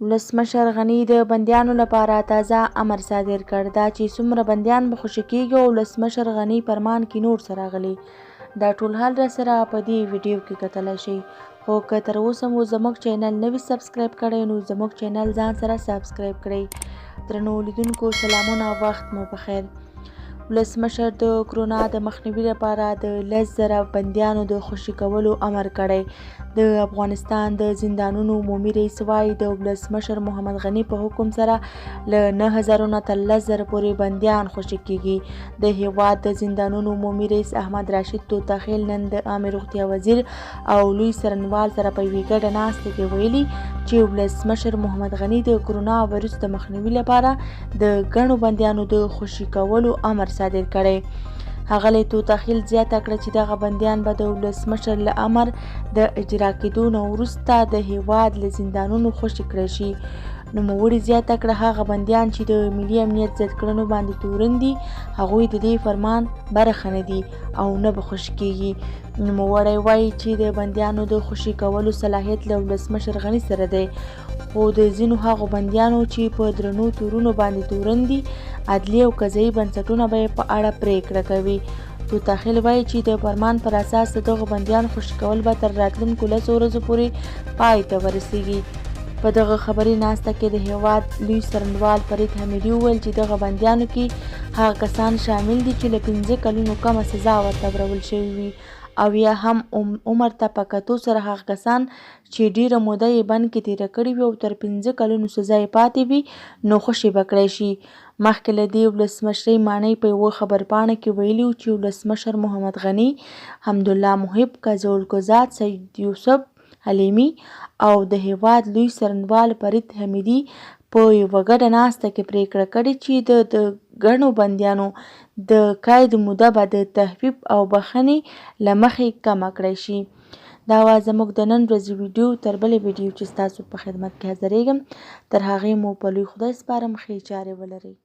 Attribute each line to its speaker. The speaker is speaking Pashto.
Speaker 1: ولسمشر غني د بندیانو لپاره تازه امر صادر کړ. دا چې څومره بندیان به خوشي کېږي او ولسمشر غني فرمان کې نور څه راغلي، دا ټول حال راسره په دې ویډیو کې کتلی شئ. خو که تر اوسه مو زموږ چینل نه وي سبسکرایب کړی نو زموږ چینل ځان سره سبسکرایب کړئ. درنو لیدونکو سلامونه، وخت مو بخیر. ولسمشر د کرونا د مخنیوي لپاره د 10,000 بندیانو د خوشي کولو امر کړی. د افغانستان د زندانونو عمومي رئیس وایي د ولسمشر محمد غني په حکم سره له 9,000 نه تر 10,000 پورې بندیان خوشي کېږي. د هیواد د زندانونو عمومي رئیس احمد راشد توتاخیل نن د عامه روغتیا وزیر او لوی څارنوال سره په یوې ګډه ناستې کې ویلي چې ولسمشر محمد غني د کرونا وایرس د مخنیوي لپاره د ګڼو بندیانو د خوشي کولو امر صادر کړی. ښاغلي توتاخیل زیاته کړه چې دغه بندیان به د ولسمشر له امر د اجرا کېدو نه وروسته د هیواد له زندانونو خوشي کړای شي. نوموړي زیاته کړه هغه بندیان چې د ملي امنیت ضد کړنو باندې تورن دي هغوی د دې فرمان برخه نه دي او نه به خوشي کېږي. نوموړی وایي چې د بندیانو د خوشي کولو صلاحیت له ولسمشر غني سره دی، خو د ځینو هغو بندیانو چې په درنو تورونو باندې تورن دي عدلي او قضایي بنسټونه به یې په اړه پرېکړه کوي. توتاخیل وایي چې د فرمان پر اساس د دغو بندیانو خوشي کول به تر راتلونکو 10 ورځو پورې پای ته ورسیږي. په دغه خبري ناسته کې د هیواد لوی څارنوال فرید حمیدي وویل چې دغه بندیانو کې هغه کسان شامل دي چې له 15 کلونو کمه سزا ورته ورکول شوې وي او یا هم عمر ته په کتو سره هغه کسان چې ډیره موده یې بند کې تېره کړې وي او تر 15 کلونو سزا یې پاتې وي نو خوشي به کړای شي. مخکې له دې ولسمشرۍ ماڼۍ په یوه خبرپاڼه کې ویلي وو چې ولسمشر محمد غني، حمدالله محب، قاضي القضات سید یوسف حلیمي او د هیواد لوی څارنوال فرید حمیدي په یوه ګډه ناسته کې پرېکړه کړې چې د ګڼو بندیانو د قید موده به د تخفیف او بخښنې له مخې کمه کړای شي. دا وه زموږ د نن ورځې ویډیو. تر بلې ویډیو چې ستاسو په خدمت کې حاضریږم تر هغې مو په لوی خدای سپارم. ښې چارې ولرئ.